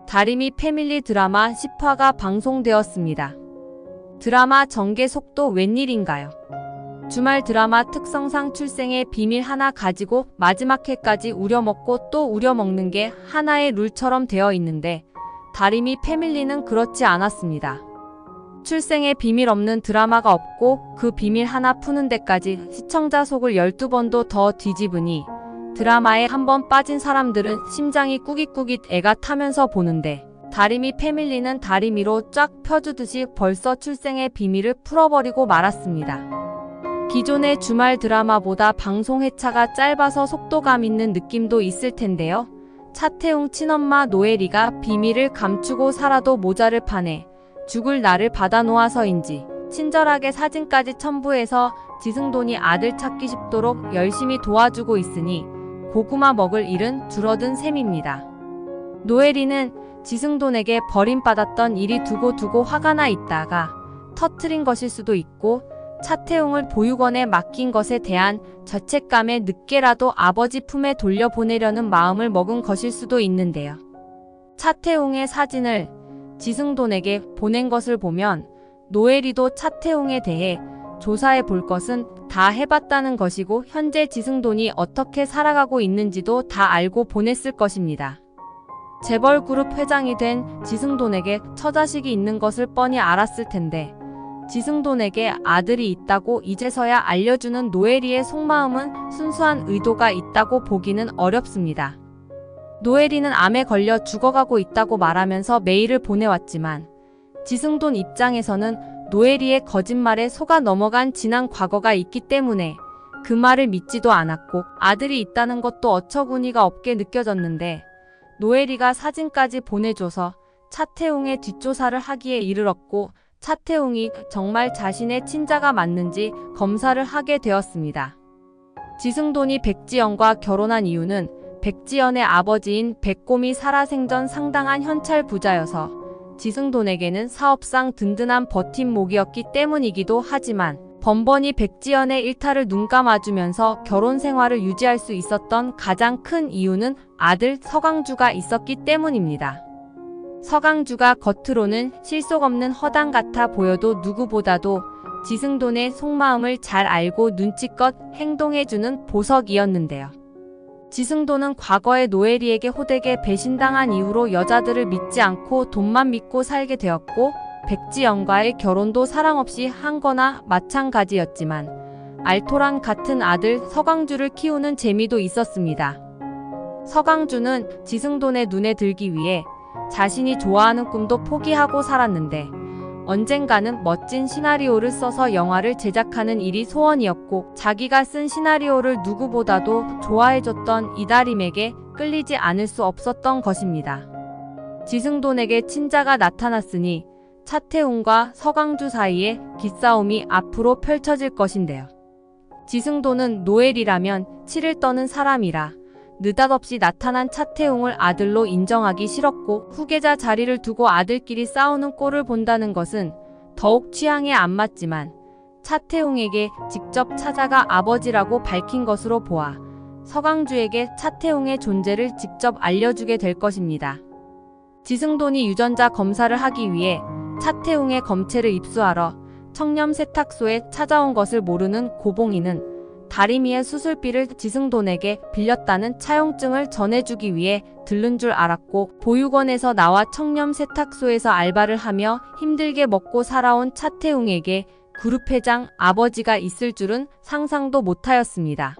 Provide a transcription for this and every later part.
다리미 패밀리 드라마 10화가 방송되었습니다. 드라마 전개 속도 웬일인가요? 주말 드라마 특성상 출생의 비밀 하나 가지고 마지막 회까지 우려먹고 또 우려먹는 게 하나의 룰처럼 되어 있는데 다리미 패밀리는 그렇지 않았습니다. 출생의 비밀 없는 드라마가 없고 그 비밀 하나 푸는 데까지 시청자 속을 12번도 더 뒤집으니 드라마에 한번 빠진 사람들은 심장이 꾸깃꾸깃 애가 타면서 보는데 다리미 패밀리는 다리미로 쫙 펴주듯이 벌써 출생의 비밀을 풀어버리고 말았습니다. 기존의 주말 드라마보다 방송 회차가 짧아서 속도감 있는 느낌도 있을 텐데요. 차태웅 친엄마 노예리가 비밀을 감추고 살아도 모자를 파네 죽을 나를 받아놓아서인지 친절하게 사진까지 첨부해서 지승돈이 아들 찾기 쉽도록 열심히 도와주고 있으니 고구마 먹을 일은 줄어든 셈입니다. 노예리는 지승돈에게 버림받았던 일이 두고 화가 나 있다가 터트린 것일 수도 있고 차태웅을 보육원에 맡긴 것에 대한 죄책감에 늦게라도 아버지 품에 돌려보내려는 마음을 먹은 것일 수도 있는데요. 차태웅의 사진을 지승돈에게 보낸 것을 보면 노예리도 차태웅에 대해 조사해 볼 것은 다 해봤다는 것이고 현재 지승돈이 어떻게 살아가고 있는지도 다 알고 보냈을 것입니다. 재벌그룹 회장이 된 지승돈에게 처자식이 있는 것을 뻔히 알았을 텐데 지승돈에게 아들이 있다고 이제서야 알려주는 노예리의 속마음은 순수한 의도가 있다고 보기는 어렵습니다. 노예리는 암에 걸려 죽어가고 있다고 말하면서 메일을 보내왔지만 지승돈 입장에서는 노예리의 거짓말에 속아 넘어간 지난 과거가 있기 때문에 그 말을 믿지도 않았고 아들이 있다는 것도 어처구니가 없게 느껴졌는데 노예리가 사진까지 보내줘서 차태웅의 뒷조사를 하기에 이르렀고 차태웅이 정말 자신의 친자가 맞는지 검사를 하게 되었습니다. 지승돈이 백지연과 결혼한 이유는 백지연의 아버지인 백곰이 살아생전 상당한 현찰 부자여서 지승돈에게는 사업상 든든한 버팀목이었기 때문이기도 하지만 번번이 백지연의 일탈을 눈감아주면서 결혼 생활을 유지할 수 있었던 가장 큰 이유는 아들 서강주가 있었기 때문입니다. 서강주가 겉으로는 실속 없는 허당 같아 보여도 누구보다도 지승돈의 속마음을 잘 알고 눈치껏 행동해주는 보석이었는데요. 지승돈은 과거에 노예리에게 호되게 배신당한 이후로 여자들을 믿지 않고 돈만 믿고 살게 되었고 백지연과의 결혼도 사랑 없이 한 거나 마찬가지였지만 알토란 같은 아들 서강주를 키우는 재미도 있었습니다. 서강주는 지승돈의 눈에 들기 위해 자신이 좋아하는 꿈도 포기하고 살았는데 언젠가는 멋진 시나리오를 써서 영화를 제작하는 일이 소원이었고 자기가 쓴 시나리오를 누구보다도 좋아해줬던 이다림에게 끌리지 않을 수 없었던 것입니다. 지승돈에게 친자가 나타났으니 차태웅과 서강주 사이에 기싸움이 앞으로 펼쳐질 것인데요. 지승돈은 노엘이라면 치를 떠는 사람이라 느닷없이 나타난 차태웅을 아들로 인정하기 싫었고 후계자 자리를 두고 아들끼리 싸우는 꼴을 본다는 것은 더욱 취향에 안 맞지만 차태웅에게 직접 찾아가 아버지라고 밝힌 것으로 보아 서강주에게 차태웅의 존재를 직접 알려주게 될 것입니다. 지승돈이 유전자 검사를 하기 위해 차태웅의 검체를 입수하러 청렴 세탁소에 찾아온 것을 모르는 고봉이는 다리미의 수술비를 지승돈에게 빌렸다는 차용증을 전해주기 위해 들른 줄 알았고 보육원에서 나와 청렴 세탁소에서 알바를 하며 힘들게 먹고 살아온 차태웅에게 그룹 회장 아버지가 있을 줄은 상상도 못하였습니다.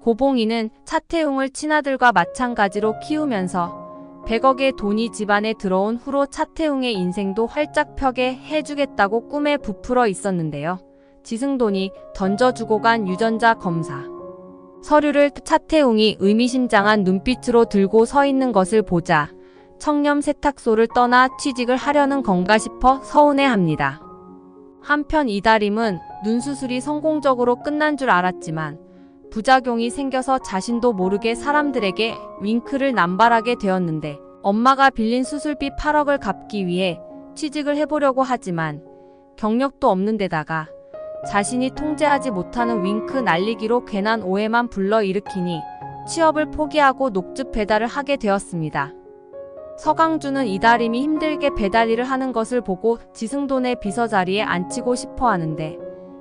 고봉이는 차태웅을 친아들과 마찬가지로 키우면서 100억의 돈이 집안에 들어온 후로 차태웅의 인생도 활짝 펴게 해주겠다고 꿈에 부풀어 있었는데요. 지승돈이 던져주고 간 유전자 검사 서류를 차태웅이 의미심장한 눈빛으로 들고 서 있는 것을 보자 청렴 세탁소를 떠나 취직을 하려는 건가 싶어 서운해합니다. 한편 이다림은 눈수술이 성공적으로 끝난 줄 알았지만 부작용이 생겨서 자신도 모르게 사람들에게 윙크를 남발하게 되었는데 엄마가 빌린 수술비 8억을 갚기 위해 취직을 해보려고 하지만 경력도 없는 데다가 자신이 통제하지 못하는 윙크 날리기로 괜한 오해만 불러일으키니 취업을 포기하고 녹즙 배달을 하게 되었습니다. 서강주는 이다림이 힘들게 배달일을 하는 것을 보고 지승돈의 비서 자리에 앉히고 싶어 하는데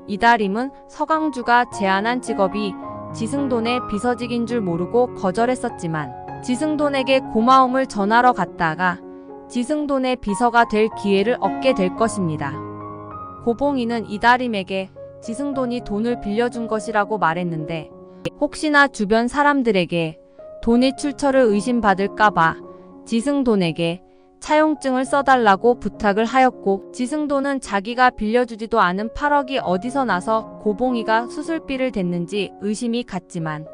이다림은 서강주가 제안한 직업이 지승돈의 비서직인 줄 모르고 거절했었지만 지승돈에게 고마움을 전하러 갔다가 지승돈의 비서가 될 기회를 얻게 될 것입니다. 고봉이는 이다림에게 지승돈이 돈을 빌려준 것이라고 말했는데 혹시나 주변 사람들에게 돈의 출처를 의심받을까봐 지승돈에게 차용증을 써달라고 부탁을 하였고 지승돈은 자기가 빌려주지도 않은 8억이 어디서 나서 고봉이가 수술비를 댔는지 의심이 갔지만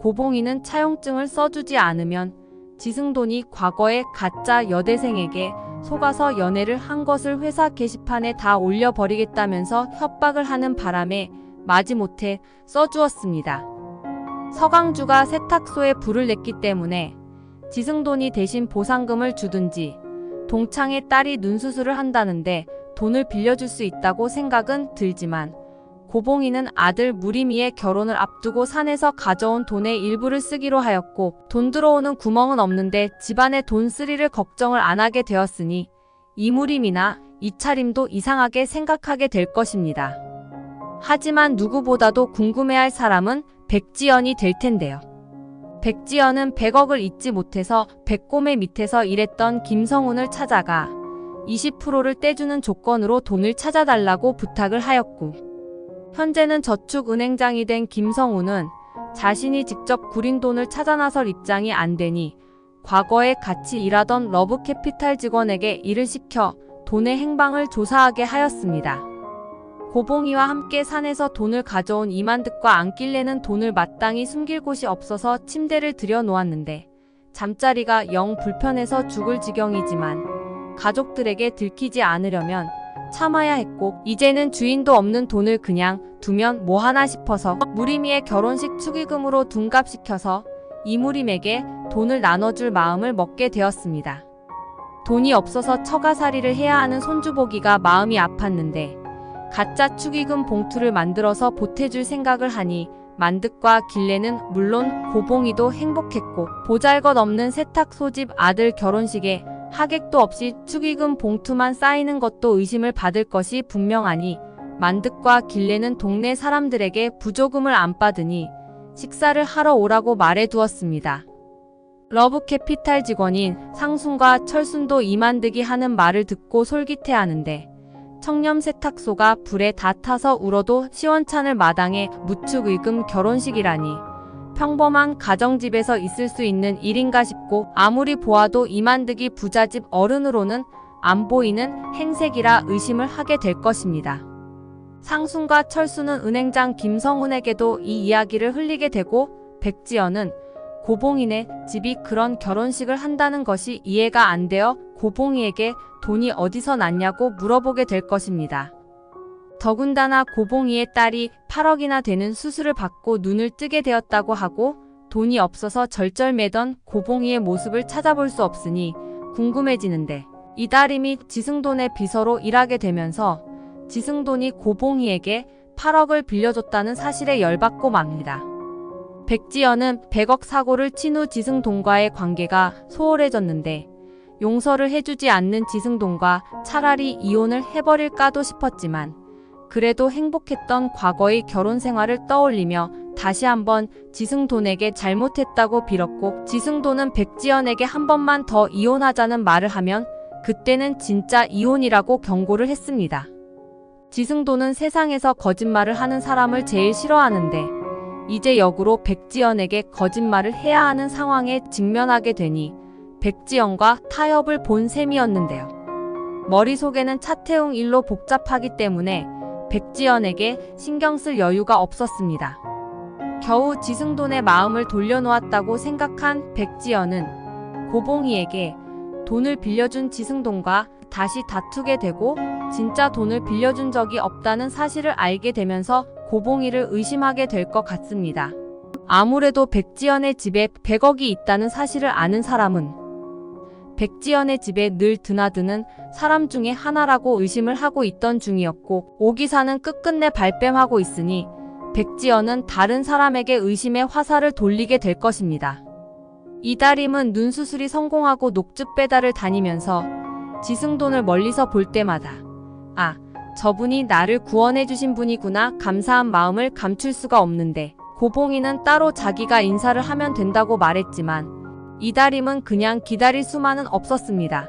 고봉이는 차용증을 써주지 않으면 지승돈이 과거에 가짜 여대생에게 속아서 연애를 한 것을 회사 게시판에 다 올려버리겠다면서 협박을 하는 바람에 마지못해 써주었습니다. 서강주가 세탁소에 불을 냈기 때문에 지승돈이 대신 보상금을 주든지 동창의 딸이 눈수술을 한다는데 돈을 빌려줄 수 있다고 생각은 들지만 고봉이는 아들 무림이의 결혼을 앞두고 산에서 가져온 돈의 일부를 쓰기로 하였고 돈 들어오는 구멍은 없는데 집안의 돈쓰리를 걱정을 안 하게 되었으니 이무림이나 이차림도 이상하게 생각하게 될 것입니다. 하지만 누구보다도 궁금해할 사람은 백지연이 될 텐데요. 백지연은 100억을 잊지 못해서 백곰의 밑에서 일했던 김성훈을 찾아가 20%를 떼주는 조건으로 돈을 찾아달라고 부탁을 하였고 현재는 저축은행장이 된 김성훈은 자신이 직접 구린 돈을 찾아 나설 입장이 안 되니 과거에 같이 일하던 러브캐피탈 직원에게 일을 시켜 돈의 행방을 조사하게 하였습니다. 고봉이와 함께 산에서 돈을 가져온 이만득과 안길래는 돈을 마땅히 숨길 곳이 없어서 침대를 들여놓았는데 잠자리가 영 불편해서 죽을 지경이지만 가족들에게 들키지 않으려면 참아야 했고 이제는 주인도 없는 돈을 그냥 두면 뭐하나 싶어서 무림이의 결혼식 축의금으로 둔갑시켜서 이무림에게 돈을 나눠줄 마음을 먹게 되었습니다. 돈이 없어서 처가살이를 해야 하는 손주보기가 마음이 아팠는데 가짜 축의금 봉투를 만들어서 보태줄 생각을 하니 만득과 길래는 물론 고봉이도 행복했고 보잘것없는 세탁소집 아들 결혼식에 하객도 없이 축의금 봉투만 쌓이는 것도 의심을 받을 것이 분명하니 만득과 길래는 동네 사람들에게 부조금을 안 받으니 식사를 하러 오라고 말해두었습니다. 러브캐피탈 직원인 상순과 철순도 이만득이 하는 말을 듣고 솔깃해하는데 청렴 세탁소가 불에 다 타서 울어도 시원찮을 마당에 무축의금 결혼식이라니 평범한 가정집에서 있을 수 있는 일인가 싶고 아무리 보아도 이만득이 부잣집 어른으로는 안 보이는 행색이라 의심을 하게 될 것입니다. 상순과 철수는 은행장 김성훈에게도 이 이야기를 흘리게 되고 백지연은 고봉이네 집이 그런 결혼식을 한다는 것이 이해가 안 되어 고봉이에게 돈이 어디서 났냐고 물어보게 될 것입니다. 더군다나 고봉이의 딸이 8억이나 되는 수술을 받고 눈을 뜨게 되었다고 하고 돈이 없어서 절절매던 고봉이의 모습을 찾아볼 수 없으니 궁금해지는데 이다림이 지승돈의 비서로 일하게 되면서 지승돈이 고봉이에게 8억을 빌려줬다는 사실에 열받고 맙니다. 백지연은 100억 사고를 친 후 지승돈과의 관계가 소홀해졌는데 용서를 해주지 않는 지승돈과 차라리 이혼을 해버릴까도 싶었지만 그래도 행복했던 과거의 결혼 생활을 떠올리며 다시 한번 지승돈에게 잘못했다고 빌었고 지승돈은 백지연에게 한 번만 더 이혼하자는 말을 하면 그때는 진짜 이혼이라고 경고를 했습니다. 지승돈은 세상에서 거짓말을 하는 사람을 제일 싫어하는데 이제 역으로 백지연에게 거짓말을 해야 하는 상황에 직면하게 되니 백지연과 타협을 본 셈이었는데요. 머릿속에는 차태웅 일로 복잡하기 때문에 백지연에게 신경 쓸 여유가 없었습니다. 겨우 지승돈의 마음을 돌려놓았다고 생각한 백지연은 고봉이에게 돈을 빌려준 지승돈과 다시 다투게 되고 진짜 돈을 빌려준 적이 없다는 사실을 알게 되면서 고봉이를 의심하게 될 것 같습니다. 아무래도 백지연의 집에 100억이 있다는 사실을 아는 사람은 백지연의 집에 늘 드나드는 사람 중에 하나라고 의심을 하고 있던 중이었고 오기사는 끝끝내 발뺌하고 있으니 백지연은 다른 사람에게 의심의 화살을 돌리게 될 것입니다. 이다림은 눈 수술이 성공하고 녹즙 배달을 다니면서 지승돈을 멀리서 볼 때마다 아, 저분이 나를 구원해 주신 분이구나 감사한 마음을 감출 수가 없는데 고봉이는 따로 자기가 인사를 하면 된다고 말했지만 이다림은 그냥 기다릴 수만은 없었습니다.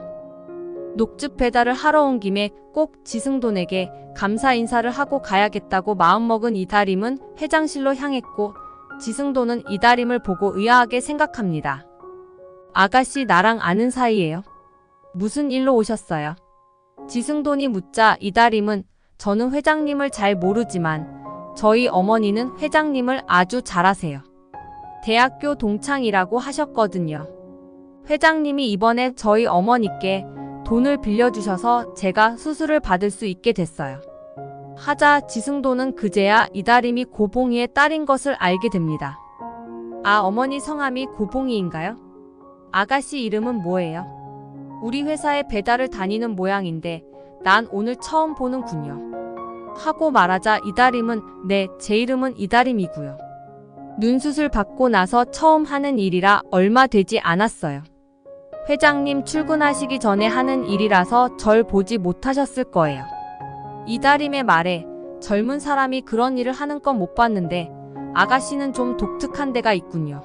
녹즙 배달을 하러 온 김에 꼭 지승돈에게 감사 인사를 하고 가야겠다고 마음먹은 이다림은 회장실로 향했고 지승돈은 이다림을 보고 의아하게 생각합니다. 아가씨 나랑 아는 사이예요? 무슨 일로 오셨어요? 지승돈이 묻자 이다림은 저는 회장님을 잘 모르지만 저희 어머니는 회장님을 아주 잘 아세요. 대학교 동창이라고 하셨거든요. 회장님이 이번에 저희 어머니께 돈을 빌려주셔서 제가 수술을 받을 수 있게 됐어요. 하자 지승돈은 그제야 이다림이 고봉이의 딸인 것을 알게 됩니다. 아, 어머니 성함이 고봉이인가요? 아가씨 이름은 뭐예요? 우리 회사에 배달을 다니는 모양인데 난 오늘 처음 보는군요. 하고 말하자 이다림은 네, 제 이름은 이다림이고요. 눈수술 받고 나서 처음 하는 일이라 얼마 되지 않았어요. 회장님 출근하시기 전에 하는 일이라서 절 보지 못하셨을 거예요. 이다림의 말에 젊은 사람이 그런 일을 하는 건 못 봤는데 아가씨는 좀 독특한 데가 있군요.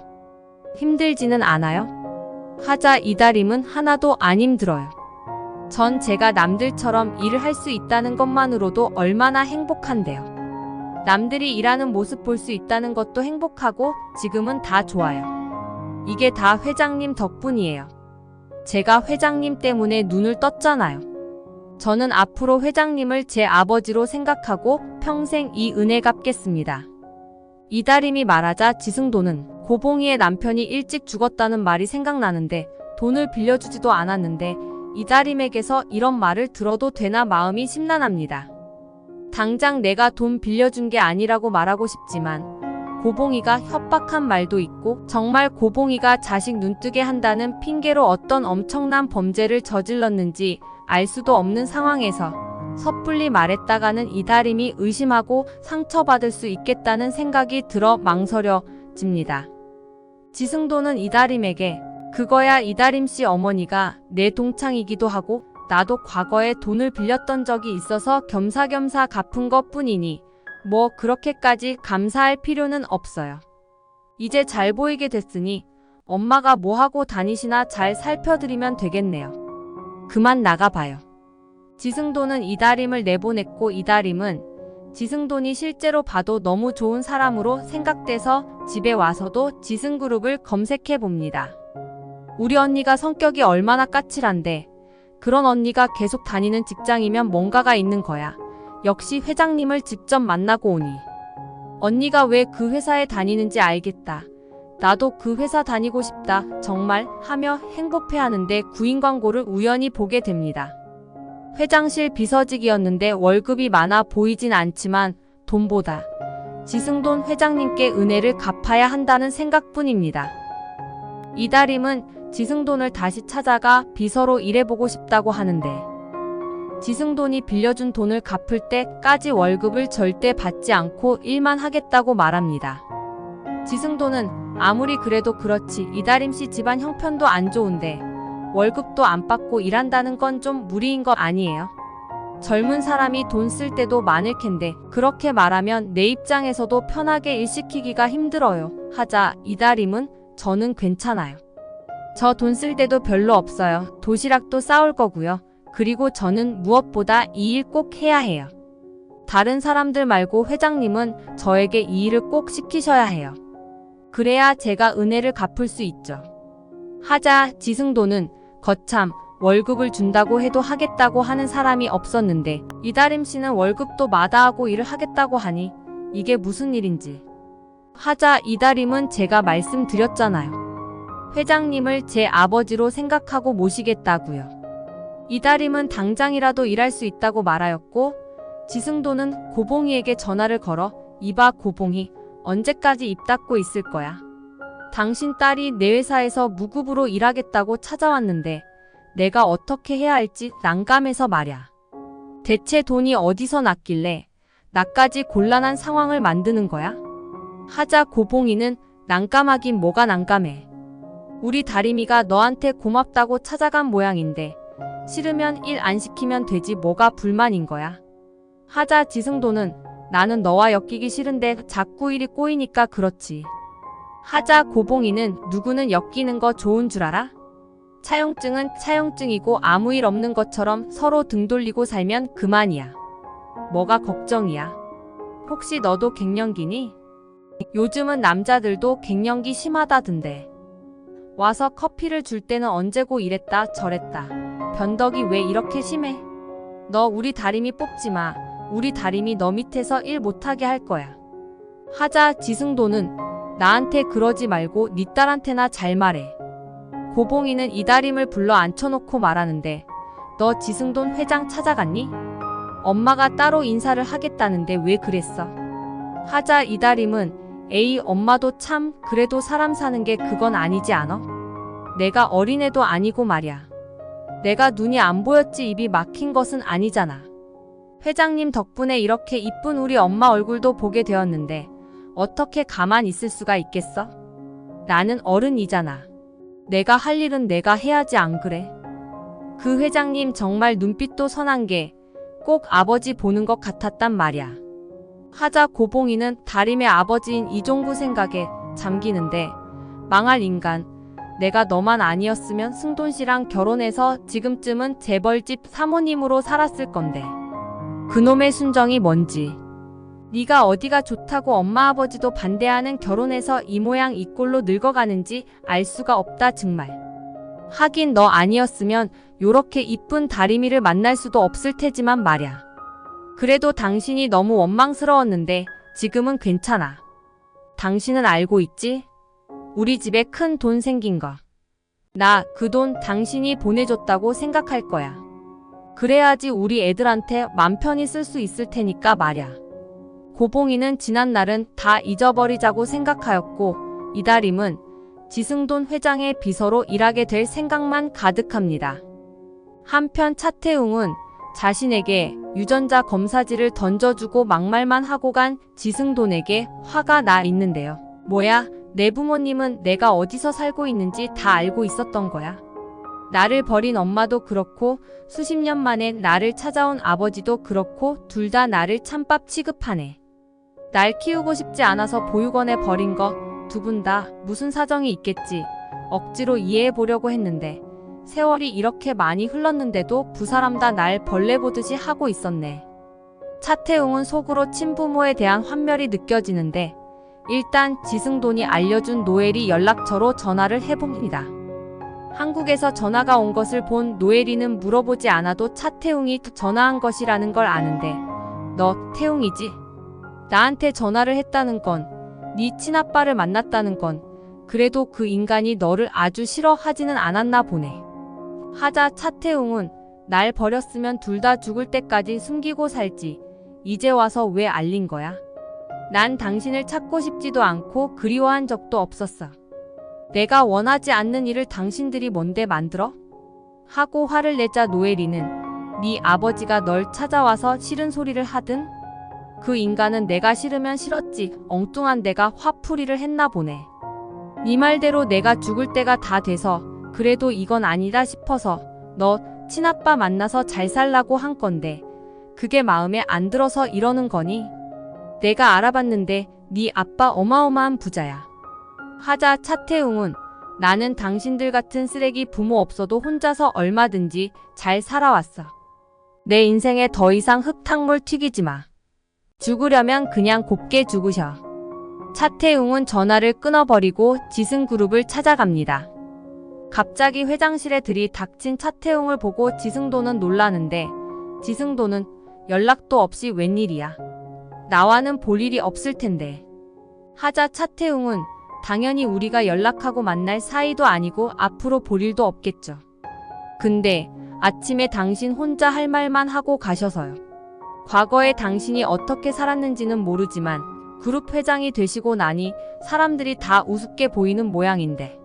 힘들지는 않아요? 하자 이다림은 하나도 안 힘들어요. 전 제가 남들처럼 일을 할 수 있다는 것만으로도 얼마나 행복한데요. 남들이 일하는 모습 볼 수 있다는 것도 행복하고 지금은 다 좋아요. 이게 다 회장님 덕분이에요. 제가 회장님 때문에 눈을 떴잖아요. 저는 앞으로 회장님을 제 아버지로 생각하고 평생 이 은혜 갚겠습니다. 이다림이 말하자 지승돈은 고봉이의 남편이 일찍 죽었다는 말이 생각나는데 돈을 빌려주지도 않았는데 이다림에게서 이런 말을 들어도 되나 마음이 심란합니다. 당장 내가 돈 빌려준 게 아니라고 말하고 싶지만 고봉이가 협박한 말도 있고 정말 고봉이가 자식 눈뜨게 한다는 핑계로 어떤 엄청난 범죄를 저질렀는지 알 수도 없는 상황에서 섣불리 말했다가는 이다림이 의심하고 상처받을 수 있겠다는 생각이 들어 망설여집니다. 지승돈은 이다림에게 그거야 이다림 씨 어머니가 내 동창이기도 하고 나도 과거에 돈을 빌렸던 적이 있어서 겸사겸사 갚은 것 뿐이니 뭐 그렇게까지 감사할 필요는 없어요. 이제 잘 보이게 됐으니 엄마가 뭐하고 다니시나 잘 살펴드리면 되겠네요. 그만 나가봐요. 지승돈은 이다림을 내보냈고 이다림은 지승돈이 실제로 봐도 너무 좋은 사람으로 생각돼서 집에 와서도 지승그룹을 검색해봅니다. 우리 언니가 성격이 얼마나 까칠한데 그런 언니가 계속 다니는 직장이면 뭔가가 있는 거야. 역시 회장님을 직접 만나고 오니 언니가 왜 그 회사에 다니는지 알겠다. 나도 그 회사 다니고 싶다. 정말 하며 행복해하는데 구인 광고를 우연히 보게 됩니다. 회장실 비서직이었는데 월급이 많아 보이진 않지만 돈보다 지승돈 회장님께 은혜를 갚아야 한다는 생각뿐입니다. 이다림은 지승돈을 다시 찾아가 비서로 일해보고 싶다고 하는데 지승돈이 빌려준 돈을 갚을 때까지 월급을 절대 받지 않고 일만 하겠다고 말합니다. 지승돈은 아무리 그래도 그렇지 이다림 씨 집안 형편도 안 좋은데 월급도 안 받고 일한다는 건 좀 무리인 것 아니에요? 젊은 사람이 돈 쓸 때도 많을 텐데 그렇게 말하면 내 입장에서도 편하게 일 시키기가 힘들어요. 하자 이다림은 저는 괜찮아요. 저 돈 쓸 때도 별로 없어요. 도시락도 싸올 거고요. 그리고 저는 무엇보다 이 일 꼭 해야 해요. 다른 사람들 말고 회장님은 저에게 이 일을 꼭 시키셔야 해요. 그래야 제가 은혜를 갚을 수 있죠. 하자 지승돈은 거참 월급을 준다고 해도 하겠다고 하는 사람이 없었는데 이다림 씨는 월급도 마다하고 일을 하겠다고 하니 이게 무슨 일인지. 하자 이다림은 제가 말씀드렸잖아요. 회장님을 제 아버지로 생각하고 모시겠다고요. 이다림은 당장이라도 일할 수 있다고 말하였고 지승돈은 고봉이에게 전화를 걸어 이봐 고봉이 언제까지 입 닫고 있을 거야. 당신 딸이 내 회사에서 무급으로 일하겠다고 찾아왔는데 내가 어떻게 해야 할지 난감해서 말야. 대체 돈이 어디서 났길래 나까지 곤란한 상황을 만드는 거야? 하자 고봉이는 난감하긴 뭐가 난감해. 우리 다림이가 너한테 고맙다고 찾아간 모양인데 싫으면 일 안 시키면 되지 뭐가 불만인 거야. 하자 지승도는 나는 너와 엮이기 싫은데 자꾸 일이 꼬이니까 그렇지. 하자 고봉이는 누구는 엮이는 거 좋은 줄 알아? 차용증은 차용증이고 아무 일 없는 것처럼 서로 등 돌리고 살면 그만이야. 뭐가 걱정이야? 혹시 너도 갱년기니? 요즘은 남자들도 갱년기 심하다던데. 와서 커피를 줄 때는 언제고 이랬다 저랬다. 변덕이 왜 이렇게 심해? 너 우리 다림이 뽑지 마. 우리 다림이 너 밑에서 일 못하게 할 거야. 하자 지승도는 나한테 그러지 말고 네 딸한테나 잘 말해. 고봉이는 이다림을 불러 앉혀놓고 말하는데 너 지승돈 회장 찾아갔니? 엄마가 따로 인사를 하겠다는데 왜 그랬어? 하자 이다림은 에이 엄마도 참 그래도 사람 사는 게 그건 아니지 않아? 내가 어린애도 아니고 말야. 내가 눈이 안 보였지 입이 막힌 것은 아니잖아. 회장님 덕분에 이렇게 이쁜 우리 엄마 얼굴도 보게 되었는데 어떻게 가만 있을 수가 있겠어? 나는 어른이잖아. 내가 할 일은 내가 해야지 안 그래? 그 회장님 정말 눈빛도 선한 게 꼭 아버지 보는 것 같았단 말이야. 하자 고봉이는 다림의 아버지인 이종구 생각에 잠기는데 망할 인간. 내가 너만 아니었으면 승돈 씨랑 결혼해서 지금쯤은 재벌집 사모님으로 살았을 건데. 그놈의 순정이 뭔지. 네가 어디가 좋다고 엄마 아버지도 반대하는 결혼해서 이 모양 이 꼴로 늙어가는지 알 수가 없다 정말. 하긴 너 아니었으면 요렇게 이쁜 다림이를 만날 수도 없을 테지만 말야. 그래도 당신이 너무 원망스러웠는데 지금은 괜찮아. 당신은 알고 있지? 우리 집에 큰 돈 생긴 거. 나 그 돈 당신이 보내줬다고 생각할 거야. 그래야지 우리 애들한테 맘 편히 쓸 수 있을 테니까 말야. 고봉이는 지난 날은 다 잊어버리자고 생각하였고 이다림은 지승돈 회장의 비서로 일하게 될 생각만 가득합니다. 한편 차태웅은 자신에게 유전자 검사지를 던져주고 막말만 하고 간 지승돈에게 화가 나 있는데요. 뭐야, 내 부모님은 내가 어디서 살고 있는지 다 알고 있었던 거야. 나를 버린 엄마도 그렇고 수십 년 만에 나를 찾아온 아버지도 그렇고 둘 다 나를 찬밥 취급하네. 날 키우고 싶지 않아서 보육원에 버린 거 두 분 다 무슨 사정이 있겠지. 억지로 이해해 보려고 했는데 세월이 이렇게 많이 흘렀는데도 두 사람 다 날 벌레 보듯이 하고 있었네. 차태웅은 속으로 친부모에 대한 환멸이 느껴지는데 일단 지승돈이 알려준 노엘이 연락처로 전화를 해봅니다. 한국에서 전화가 온 것을 본 노엘이는 물어보지 않아도 차태웅이 전화한 것이라는 걸 아는데 너 태웅이지? 나한테 전화를 했다는 건 네 친아빠를 만났다는 건 그래도 그 인간이 너를 아주 싫어하지는 않았나 보네. 하자 차태웅은 날 버렸으면 둘 다 죽을 때까지 숨기고 살지. 이제 와서 왜 알린 거야? 난 당신을 찾고 싶지도 않고 그리워한 적도 없었어. 내가 원하지 않는 일을 당신들이 뭔데 만들어? 하고 화를 내자 노엘이는 네 아버지가 널 찾아와서 싫은 소리를 하든? 그 인간은 내가 싫으면 싫었지. 엉뚱한 내가 화풀이를 했나 보네. 네 말대로 내가 죽을 때가 다 돼서 그래도 이건 아니다 싶어서 너 친아빠 만나서 잘 살라고 한 건데 그게 마음에 안 들어서 이러는 거니? 내가 알아봤는데 네 아빠 어마어마한 부자야. 하자 차태웅은 나는 당신들 같은 쓰레기 부모 없어도 혼자서 얼마든지 잘 살아왔어. 내 인생에 더 이상 흙탕물 튀기지 마. 죽으려면 그냥 곱게 죽으셔. 차태웅은 전화를 끊어버리고 지승그룹을 찾아갑니다. 갑자기 회장실에 들이닥친 차태웅을 보고 지승도는 놀라는데 지승도는 연락도 없이 웬일이야. 나와는 볼 일이 없을 텐데. 하자 차태웅은 당연히 우리가 연락하고 만날 사이도 아니고 앞으로 볼 일도 없겠죠. 근데 아침에 당신 혼자 할 말만 하고 가셔서요. 과거에 당신이 어떻게 살았는지는 모르지만 그룹 회장이 되시고 나니 사람들이 다 우습게 보이는 모양인데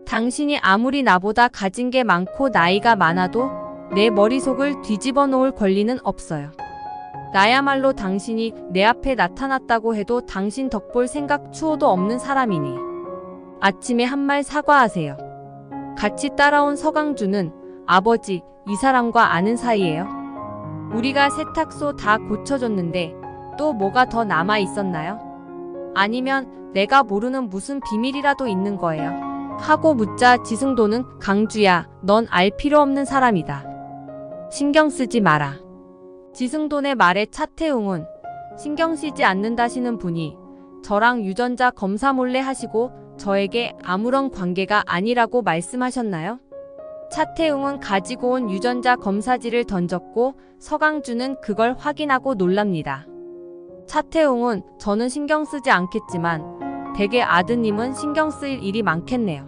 당신이 아무리 나보다 가진 게 많고 나이가 많아도 내 머릿속을 뒤집어 놓을 권리는 없어요. 나야말로 당신이 내 앞에 나타났다고 해도 당신 덕볼 생각 추호도 없는 사람이니 아침에 한 말 사과하세요. 같이 따라온 서강주는 아버지, 이 사람과 아는 사이예요? 우리가 세탁소 다 고쳐줬는데 또 뭐가 더 남아 있었나요? 아니면 내가 모르는 무슨 비밀이라도 있는 거예요? 하고 묻자 지승도는 강주야, 넌 알 필요 없는 사람이다. 신경 쓰지 마라. 지승돈의 말에 차태웅은 신경 쓰지 않는다시는 분이 저랑 유전자 검사 몰래 하시고 저에게 아무런 관계가 아니라고 말씀하셨나요? 차태웅은 가지고 온 유전자 검사지를 던졌고 서강주는 그걸 확인하고 놀랍니다. 차태웅은 저는 신경 쓰지 않겠지만 대개 아드님은 신경 쓰일 일이 많겠네요.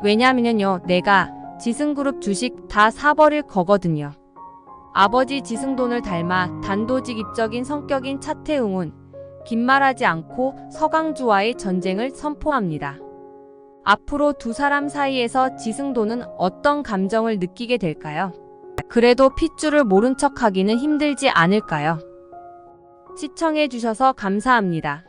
왜냐면요, 내가 지승그룹 주식 다 사버릴 거거든요. 아버지 지승돈을 닮아 단도직입적인 성격인 차태웅은 긴 말하지 않고 서강주와의 전쟁을 선포합니다. 앞으로 두 사람 사이에서 지승돈은 어떤 감정을 느끼게 될까요? 그래도 핏줄을 모른 척하기는 힘들지 않을까요? 시청해주셔서 감사합니다.